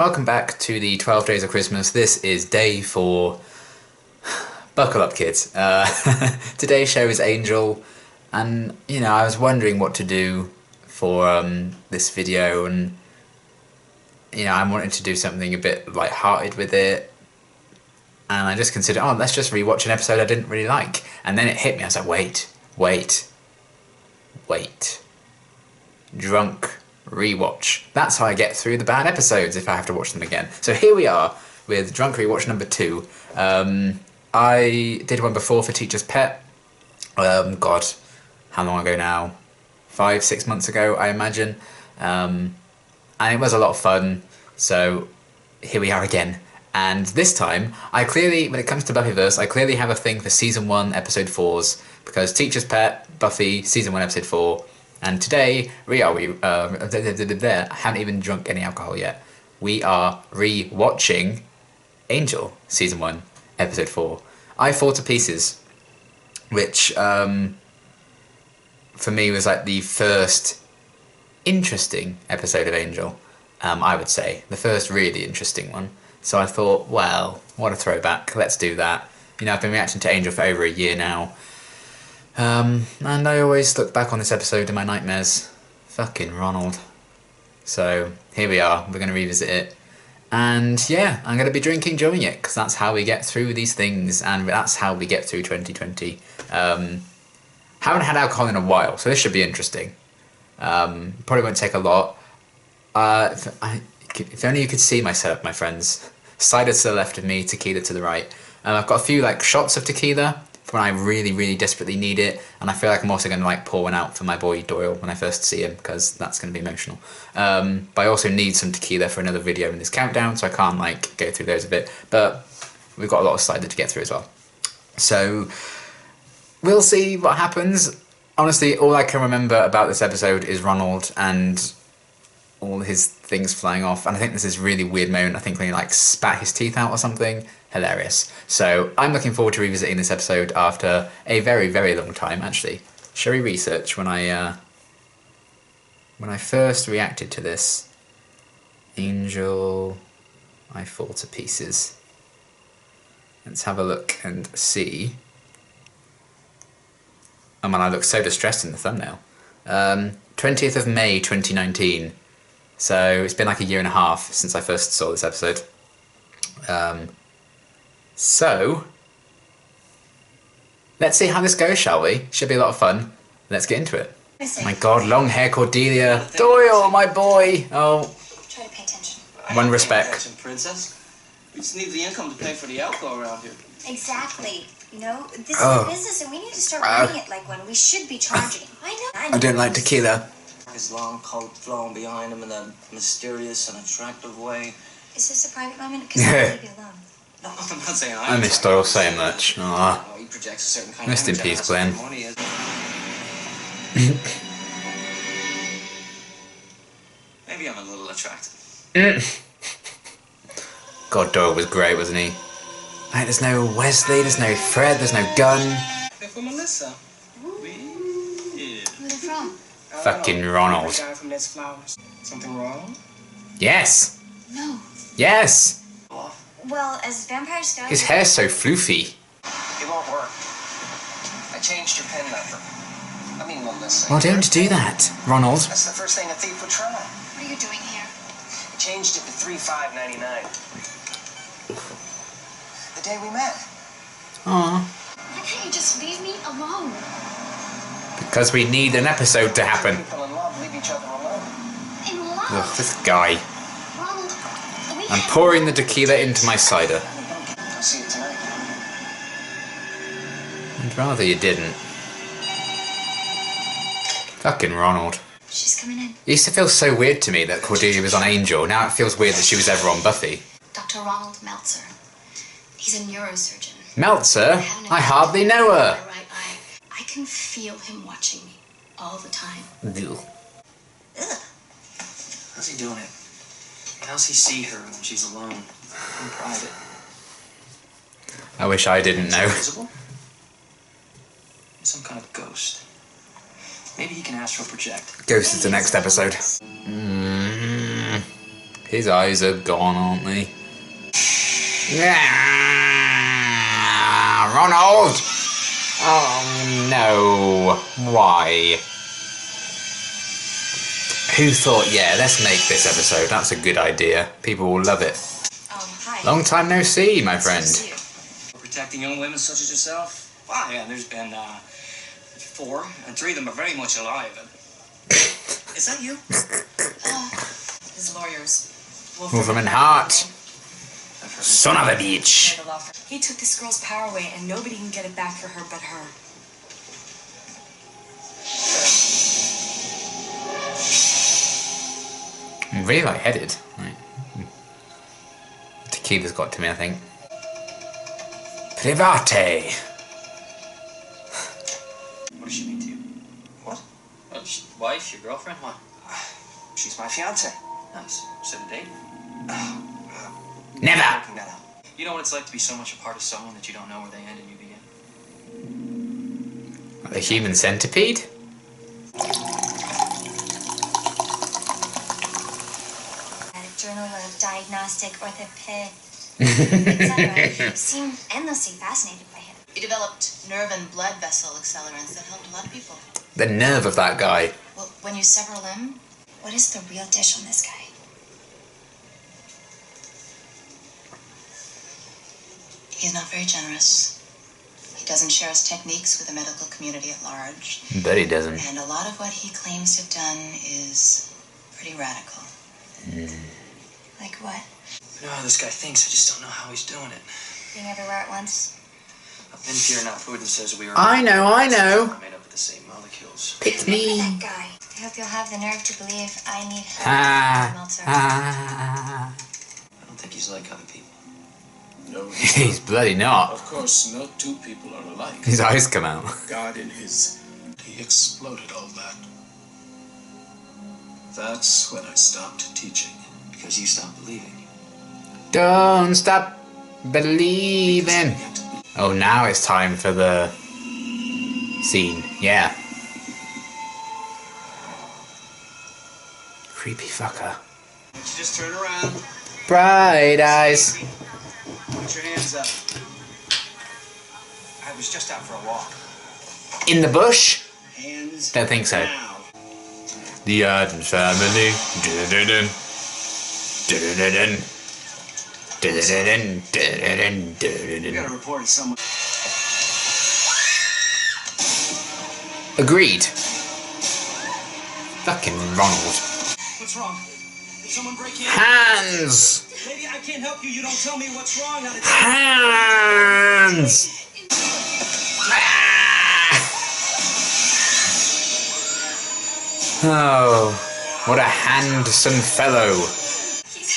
Welcome back to the 12 Days of Christmas. This is day 4. Buckle up, kids. Today's show is Angel, and I was wondering what to do for this video, and I wanted to do something a bit light-hearted with it, and I just considered, let's just rewatch an episode I didn't really like, and then it hit me. I was like, wait. Drunk rewatch. That's how I get through the bad episodes if I have to watch them again. So here we are with drunk rewatch number 2. I did one before for Teacher's Pet. God, how long ago now? 5-6 months ago, I imagine. And it was a lot of fun. So here we are again. And this time, I clearly, when it comes to Buffyverse, I clearly have a thing for Season 1, Episode 4s. Because Teacher's Pet, Buffy, Season 1, Episode 4. And today, I haven't even drunk any alcohol yet. We are re-watching Angel, Season 1, Episode 4. I Fall to Pieces, which for me was like the first interesting episode of Angel, I would say. The first really interesting one. So I thought, well, what a throwback, let's do that. I've been reacting to Angel for over a year now. And I always look back on this episode in my nightmares. Fucking Ronald. So, here we are, we're going to revisit it. And yeah, I'm going to be drinking during it, because that's how we get through these things, and that's how we get through 2020. Haven't had alcohol in a while, so this should be interesting. Probably won't take a lot. If only you could see my setup, my friends. Cider to the left of me, tequila to the right. I've got a few shots of tequila when I really, really desperately need it, and I feel like I'm also going to pour one out for my boy Doyle when I first see him, because that's going to be emotional. But I also need some tequila for another video in this countdown, so I can't go through those a bit, but we've got a lot of cider to get through as well. So we'll see what happens. Honestly, all I can remember about this episode is Ronald and all his things flying off, and I think this is a really weird moment. I think when he spat his teeth out or something. Hilarious. So I'm looking forward to revisiting this episode after a very, very long time, actually. Shall we research when I first reacted to this? Angel, I Fall to Pieces. Let's have a look and see. Oh man, I look so distressed in the thumbnail. 20th of May 2019. So it's been like a year and a half since I first saw this episode. So, let's see how this goes, shall we? Should be a lot of fun. Let's get into it. Oh my god, long hair Cordelia. Doyle, my boy! Oh. Try to pay attention. One respect. Princess. We just need the income to pay for the alcohol around here. Exactly. This is a business and we need to start running it like one. We should be charging. I know. I don't like tequila. His long coat flowing behind him in a mysterious and attractive way. Is this a private moment? Because I'll leave you alone. No, I'm not saying I miss Doyle so much. Aww. He projects a certain kind Rest of in peace, Glenn. Maybe I'm a little attractive. God, Doyle was great, wasn't he? There's no Wesley, there's no Fred, there's no gun. They're from Melissa. Where are they from? Fucking Ronald. Guy from Ned's Flowers. Something wrong? Yes! No. Yes! Well, as vampires go... His hair's so floofy. It won't work. I changed your pen number. I mean, Melissa. Well, don't do that, Ronald. That's the first thing a thief would try. What are you doing here? I changed it to 3599. The day we met. Aww. Why can't you just leave me alone? Because we need an episode to happen. People in love leave each other alone. In love? Ugh, this guy. Ronald, I'm pouring the tequila into my cider. I'll see you tonight. I'd rather you didn't. Fucking Ronald. She's coming in. It used to feel so weird to me that Cordelia was on Angel. Now it feels weird that she was ever on Buffy. Dr. Ronald Meltzer. He's a neurosurgeon. Meltzer? I hardly know her. My right eye. I can feel him watching me all the time. Ew. Ugh. How's he doing it? How's he see her when she's alone in private? I wish I didn't know. Invisible? Some kind of ghost. Maybe he can astral project. Ghost is the next episode. His eyes are gone, aren't they? Yeah, Ronald! Oh no. Why? Who thought, yeah, let's make this episode. That's a good idea. People will love it. Hi. Long time no see, my friend. Protecting young women such as yourself? Well, yeah, there's been 4, and 3 of them are very much alive. Is that you? His lawyers. Wolfram and Hart. Son of a bitch. He took this girl's power away, and nobody can get it back for her but her. I'm really lightheaded. Right. Tequila's got to me, I think. Private. What does she mean to you? What? Wife, your girlfriend? What? She's my fiance. Nice. Set a date? Never. Working that out. You know what it's like to be so much a part of someone that you don't know where they end and you begin? The human centipede? Journal of Diagnostic Orthoped, etc. seemed endlessly fascinated by him. He developed nerve and blood vessel accelerants that helped a lot of people. The nerve of that guy. Well, when you sever a limb, What is the real dish on this guy? he's not very generous. He doesn't share his techniques with the medical community at large. Bet he doesn't. And a lot of what he claims to have done is pretty radical. Like what? I know how this guy thinks, I just don't know how he's doing it. Being everywhere at once? NPR Putin says we are... I know. ...made up of the same molecules. Pick Remember me. that guy. I hope you'll have the nerve to believe I need help. Meltzer. I don't think he's like other people. No, He's bloody not. of course, no two people are alike. His eyes come out. God in his... He exploded all that. That's when I stopped teaching. Because you stopped believing. Don't stop believing. Oh, now it's time for the scene. Yeah. Creepy fucker. Why don't you just turn around, Bright eyes. put your hands up. I was just out for a walk. In the bush? Hands Don't think so. now. The Addams Family. Dun-dun-dun. Dun-dun-dun. Dun-dun-dun. Dun-dun-dun. You Dun-dun-dun. gotta report it someone. Agreed. Fucking Ronald. What's wrong? Did someone break you? Hands! Maybe I can't help you. You don't tell me what's wrong. Hands! Oh, what a handsome fellow. He's...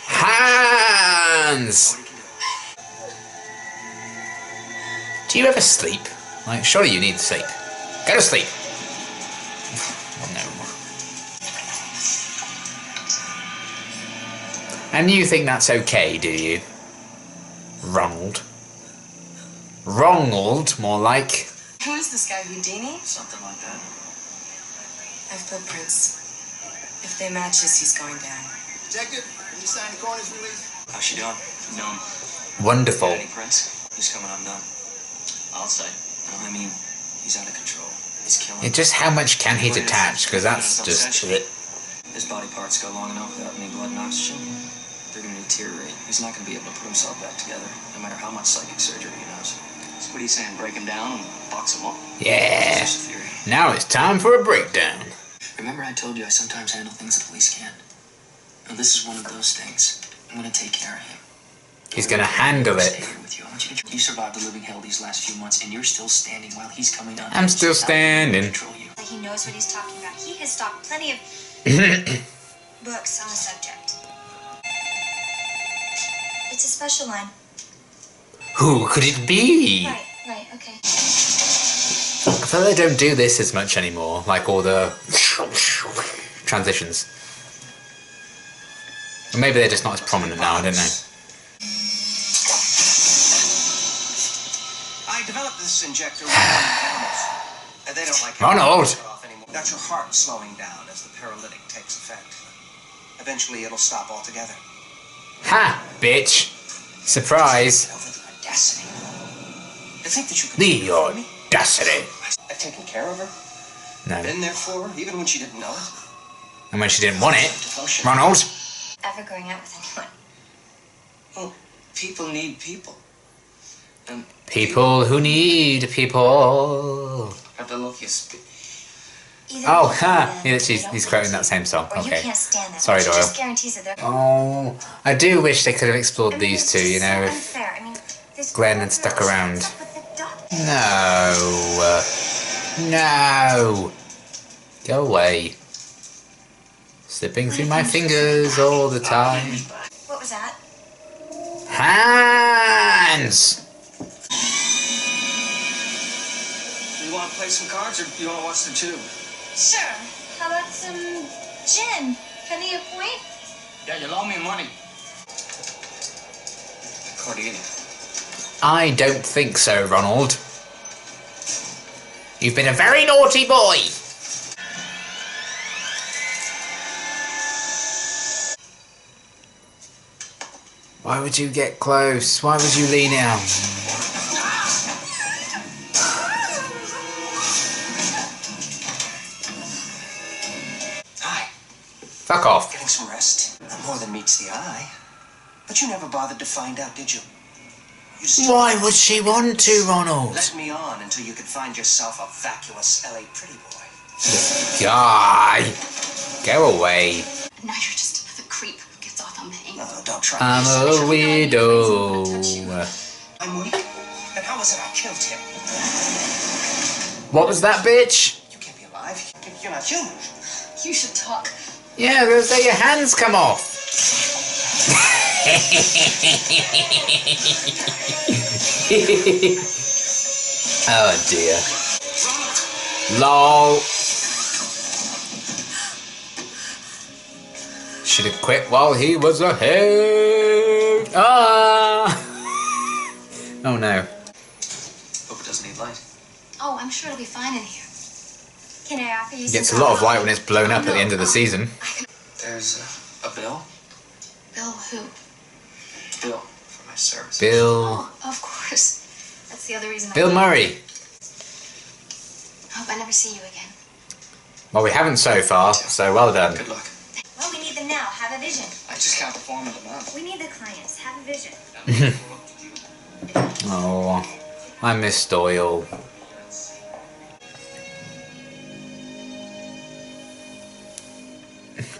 Hands! Do you ever sleep? Like, surely you need sleep. Go to sleep. No. And you think that's okay, do you? Ronald. Ronald, more like. who is this guy, Houdini? Something like that. I have footprints. If they match his, he's going down. Detective, can you sign the coroner's release? How's she doing? No. Wonderful. Any prints? He's coming undone. I'll say. No, I mean, he's out of control. He's killing. It's just how much can he detach, because that's just it. His body parts go long enough without any blood and oxygen. They're going to deteriorate. He's not going to be able to put himself back together, no matter how much psychic surgery he knows. So what are you saying? Break him down and box him up? Yeah. That's just a theory. Now it's time for a breakdown. Remember I told you I sometimes handle things the police can't? Now this is one of those things. I'm going to take care of him. He's gonna handle it. Stay here with you. I want you to. You survived the living hell these last few months, and you're still standing while he's coming down. I'm still Now I'm standing. gonna control you. He knows what he's talking about. He has stocked plenty of books on the subject. It's a special line. Who could it be? Right, okay. I feel they don't do this as much anymore, like all the transitions. Or maybe they're just not as prominent now, I don't know. I developed this injector with animals. And they don't like Ronald! it off anymore. That's your heart slowing down as the paralytic takes effect. Eventually, it'll stop altogether. Ha! Bitch! Surprise! Get over the audacity. To think that you could The do it for me? audacity! I've taken care of her. No. Been there for her, even when she didn't know it. And when she didn't want it, Devotion. Ronald. Ever going out with anyone? Well, people need people. And People who need people. have the love you speak. Either Oh, way, ha! then Yeah, they he's don't quoting like that same song. Or you Okay. can't stand them. Sorry, which Doyle. just guarantees that they're. Oh, I do wish they could have explored I mean, these it's two, just you know, so if unfair. I mean, this Glenn poor had stuck girl, she around. ends up with the doctor. No. Go away. Slipping through my fingers all the time. What was that? Hands! You want to play some cards, or you want to watch the tube? Sure. How about some gin? Penny a point? Yeah, you loan me money. Cordelia. I don't think so, Ronald. You've been a very naughty boy. Why would you get close? Why would you lean out? Hi. Fuck off. Getting some rest. More than meets the eye. But you never bothered to find out, did you? You just Why would she want to, Ronald? led me on until you could find yourself a vacuous LA pretty boy. Guy. Go away. Now you're just another creep who gets off on paying. No, don't try. I'm a widow. I'm weak. And how was it I killed him? What was that, bitch? You can't be alive. You're not human. You should talk. Yeah, they'll say your hands come off. Oh dear. Lol. Should have quit while he was ahead. Ah. Oh no. Hope it doesn't need light. Oh, I'm sure it'll be fine in here. Can I offer you some? Gets a lot of light when it's blown up at the end of the season. There's a bill. Bill who? Bill for my service. Bill. Oh, of course. That's the other reason. Bill Murray. Hope I never see you again. Well, we haven't so far, so well done. Good luck. Well, we need them now. Have a vision. I just can't perform at the moment. We need the clients. Have a vision. Oh, I miss Doyle.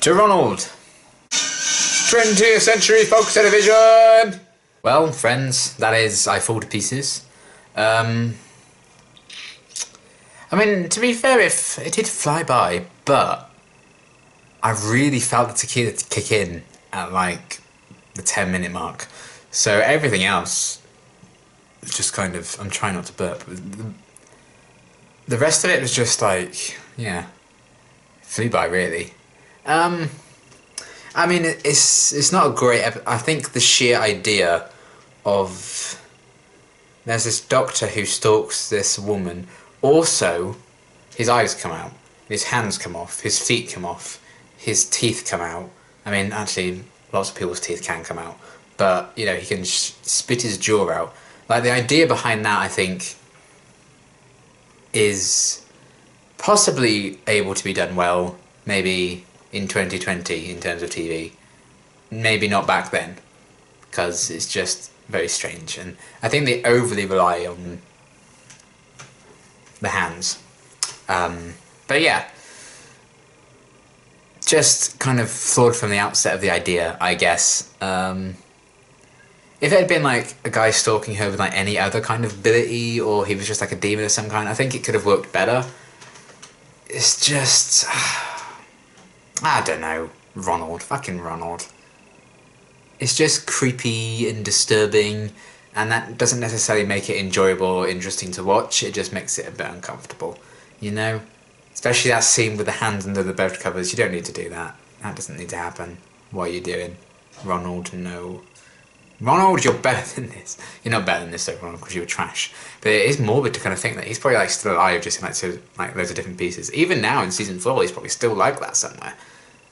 To Ronald. 20th Century Fox Television! Well, friends, that is I Fall to Pieces. I mean, to be fair, it did fly by, but I really felt the tequila kick in at like the 10-minute mark. So everything else was just kind of, I'm trying not to burp. The rest of it was just like, yeah, flew by really. I mean, it's not a great I think the sheer idea of there's this doctor who stalks this woman. Also, his eyes come out, his hands come off, his feet come off, his teeth come out. I mean, actually, lots of people's teeth can come out, but you know, he can spit his jaw out. Like, the idea behind that, I think, is possibly able to be done well, maybe in 2020 in terms of TV. Maybe not back then, because it's just very strange. And I think they overly rely on the hands. But yeah, just kind of flawed from the outset of the idea, I guess. If it had been like a guy stalking her with like any other kind of ability, or he was just like a demon of some kind, I think it could have worked better. It's just, I don't know, Ronald, fucking Ronald. It's just creepy and disturbing, and that doesn't necessarily make it enjoyable or interesting to watch. It just makes it a bit uncomfortable, you know? Especially that scene with the hands under the bed covers. You don't need to do that. That doesn't need to happen. What are you doing? Ronald, no. Ronald, you're better than this. You're not better than this though, Ronald, because you were trash. But it is morbid to kind of think that he's probably like still alive, just in like loads of different pieces. Even now in season 4, he's probably still like that somewhere.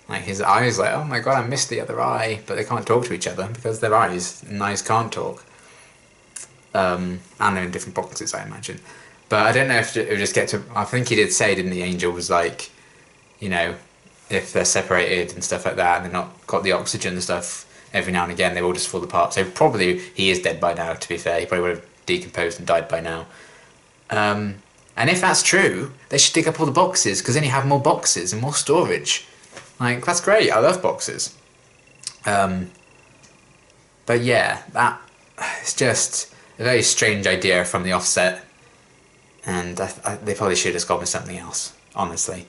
Like his eyes, like, oh my god, I missed the other eye, but they can't talk to each other because their eyes, and eyes can't talk. And they're in different boxes, I imagine. But I don't know if it would just get to. I think he did say, didn't the Angel was like, you know, if they're separated and stuff like that, and they're not got the oxygen and stuff, every now and again they will just fall apart. So probably he is dead by now. To be fair, he probably would have decomposed and died by now. And if that's true, they should dig up all the boxes because then you have more boxes and more storage. Like, that's great. I love boxes. But yeah, that it's just a very strange idea from the offset, and they probably should have just gone with something else. Honestly,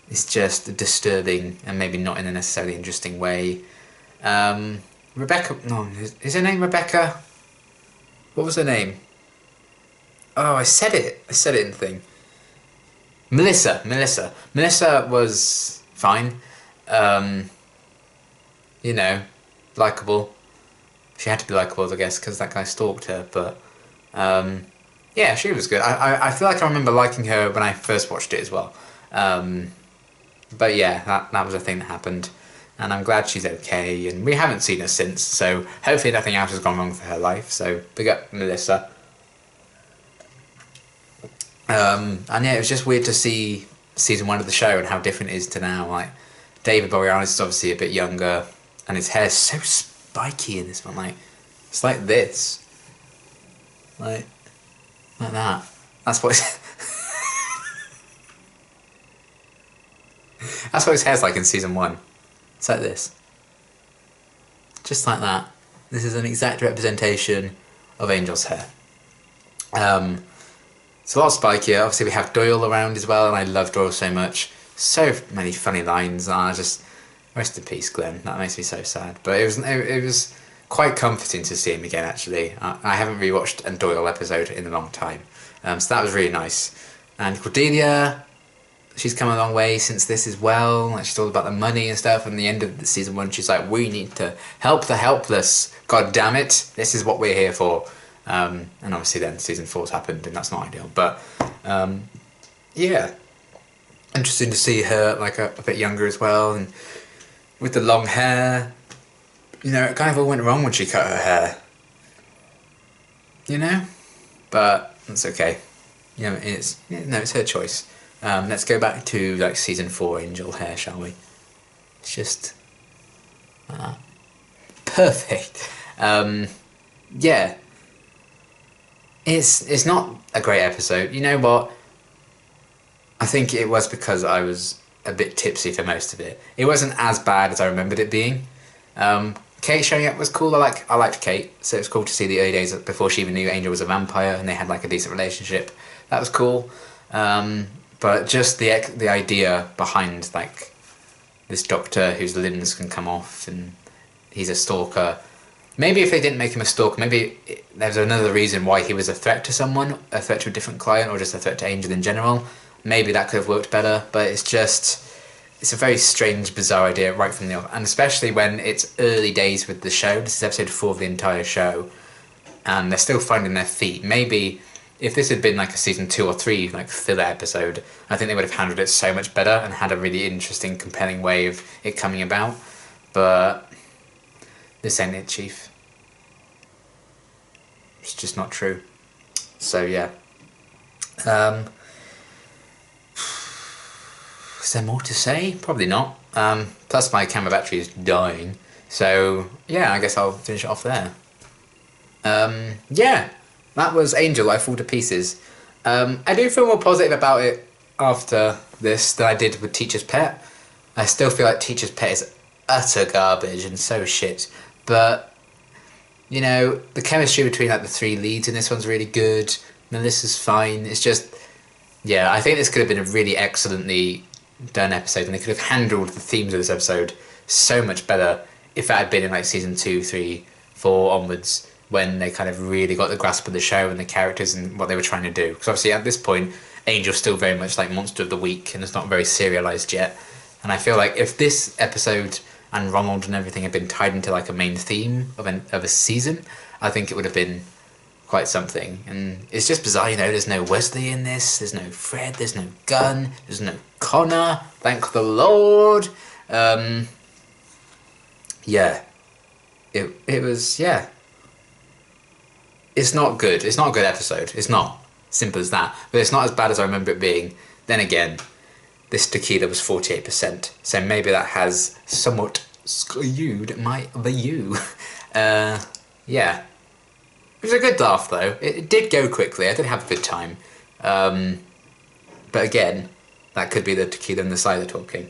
it's just disturbing and maybe not in a necessarily interesting way. Rebecca, no, is her name Rebecca? What was her name? Oh, I said it in the thing. Melissa was fine. You know, likeable. She had to be likeable, I guess, because that guy stalked her. But yeah, she was good. I feel like I remember liking her when I first watched it as well. But yeah, that was a thing that happened, and I'm glad she's okay. And we haven't seen her since, so hopefully nothing else has gone wrong for her life. So big up Melissa. And yeah, it was just weird to see season 1 of the show and how different it is to now. Like, David Boreanaz is obviously a bit younger, and his hair's so spiky in this one. Like, it's like this, like that. That's what that's what his hair's like in season 1. It's like this, just like that. This is an exact representation of Angel's hair. It's a lot spikier. Obviously, we have Doyle around as well, and I love Doyle so much. So many funny lines. I just, rest in peace, Glenn. That makes me so sad. But it was quite comforting to see him again. Actually, I haven't rewatched a Doyle episode in a long time, so that was really nice. And Cordelia, she's come a long way since this as well. Like, she's all about the money and stuff. And the end of the season 1, she's like, "We need to help the helpless. God damn it! This is what we're here for." And obviously then season 4's happened, and that's not ideal. But yeah, interesting to see her like a bit younger as well, and with the long hair. You know, it kind of all went wrong when she cut her hair. You know, but that's okay. You know, it's her choice. Let's go back to like season 4 Angel hair, shall we? It's just perfect. Yeah. It's not a great episode. You know what? I think it was because I was a bit tipsy for most of it. It wasn't as bad as I remembered it being. Kate showing up was cool. I liked Kate, so it was cool to see the early days before she even knew Angel was a vampire, and they had like a decent relationship. That was cool. But just the idea behind like this doctor whose limbs can come off and he's a stalker. Maybe if they didn't make him a stalker, maybe there's another reason why he was a threat to someone, a threat to a different client, or just a threat to Angel in general. Maybe that could have worked better, but it's a very strange, bizarre idea right from the off, and especially when it's early days with the show. This is episode 4 of the entire show, and they're still finding their feet. Maybe if this had been like a season 2 or 3 like filler episode, I think they would have handled it so much better and had a really interesting, compelling way of it coming about. But this ain't it, Chief. It's just not true. So yeah. Is there more to say? Probably not. Plus my camera battery is dying. So yeah, I guess I'll finish it off there. Yeah, that was Angel, I Fall to Pieces. I do feel more positive about it after this than I did with Teacher's Pet. I still feel like Teacher's Pet is utter garbage and so shit. But you know, the chemistry between like the 3 leads in this one's really good. Melissa's fine. It's just, yeah, I think this could have been a really excellently done episode, and they could have handled the themes of this episode so much better if that had been in like season 2, 3, 4 onwards, when they kind of really got the grasp of the show and the characters and what they were trying to do. Because obviously at this point, Angel's still very much like Monster of the Week, and it's not very serialized yet. And I feel like if this episode and Ronald and everything had been tied into like a main theme of a season, I think it would have been quite something. And it's just bizarre, you know, there's no Wesley in this, there's no Fred, there's no Gunn, there's no Connor, thank the Lord. Yeah, it was, yeah. It's not good. It's not a good episode. It's not. Simple as that. But it's not as bad as I remember it being. Then again, this tequila was 48%, so maybe that has somewhat skewed my view. Yeah. It was a good laugh though. It did go quickly. I did have a good time. But again, that could be the tequila and the cider talking.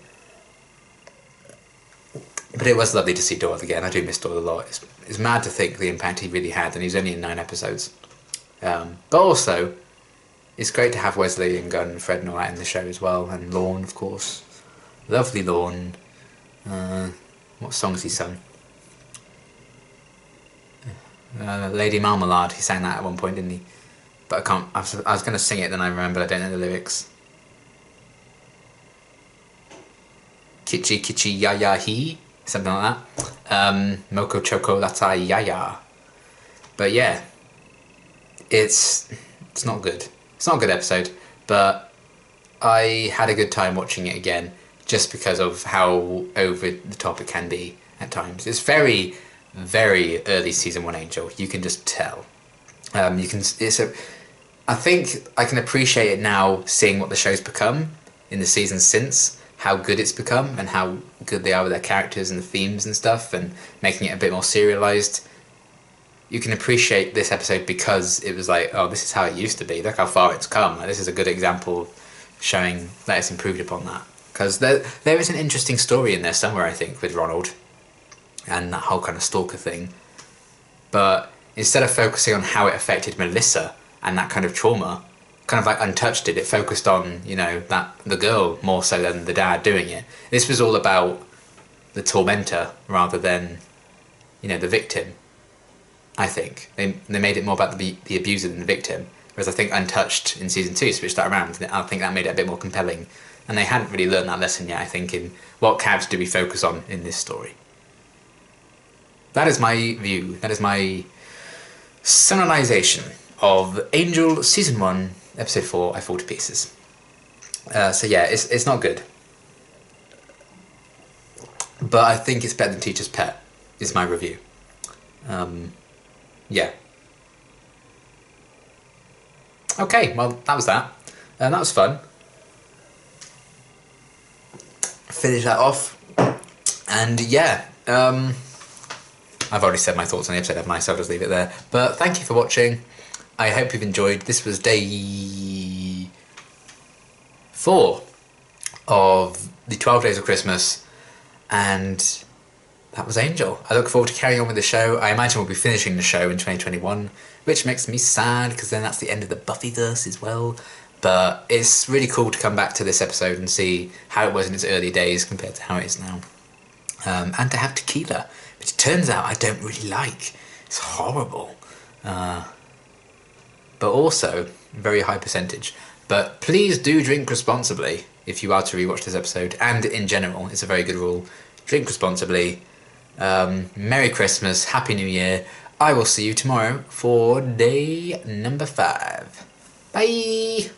But it was lovely to see Doyle again. I do miss Doyle a lot. It's mad to think the impact he really had, and he's only in 9 episodes. But also, it's great to have Wesley and Gunn and Fred and all that in the show as well, and Lorne, of course. Lovely Lorne. What songs he sung? Lady Marmalade, he sang that at one point, didn't he? But I can't, I was going to sing it, then I remembered I don't know the lyrics. Kitchi Kitchi Ya Ya He, something like that. Moko Choco Latai Ya Ya. But yeah, it's not good. It's not a good episode, but I had a good time watching it again, just because of how over the top it can be at times. It's very, very early season 1 Angel. You can just tell. I think I can appreciate it now, seeing what the show's become in the seasons since, how good it's become and how good they are with their characters and the themes and stuff, and making it a bit more serialized. You can appreciate this episode because it was like, oh, this is how it used to be. Look how far it's come. Like, this is a good example showing that it's improved upon that. Because there is an interesting story in there somewhere, I think, with Ronald and that whole kind of stalker thing. But instead of focusing on how it affected Melissa and that kind of trauma, kind of like Untouched it focused on, you know, the girl more so than the dad doing it. This was all about the tormentor rather than, you know, the victim. I think they made it more about the abuser than the victim, whereas I think Untouched in season 2 switched that around, and I think that made it a bit more compelling. And they hadn't really learned that lesson yet, I think, in what characters do we focus on in this story. That is my view. That is my summarization of Angel season 1, episode 4. I fall to pieces. So yeah, it's not good, but I think it's better than Teacher's Pet. Is my review. Yeah. Okay, well, that was that. And that was fun. Finish that off. And yeah, I've already said my thoughts on the episode, haven't I? So I'll just leave it there. But thank you for watching. I hope you've enjoyed. This was day 4 of the 12 Days of Christmas. And that was Angel. I look forward to carrying on with the show. I imagine we'll be finishing the show in 2021, which makes me sad because then that's the end of the Buffyverse as well. But it's really cool to come back to this episode and see how it was in its early days compared to how it is now. And to have tequila, which it turns out I don't really like. It's horrible. But also, very high percentage. But please do drink responsibly if you are to rewatch this episode. And in general, it's a very good rule. Drink responsibly. Merry Christmas, Happy New Year. I will see you tomorrow for day number 5. Bye!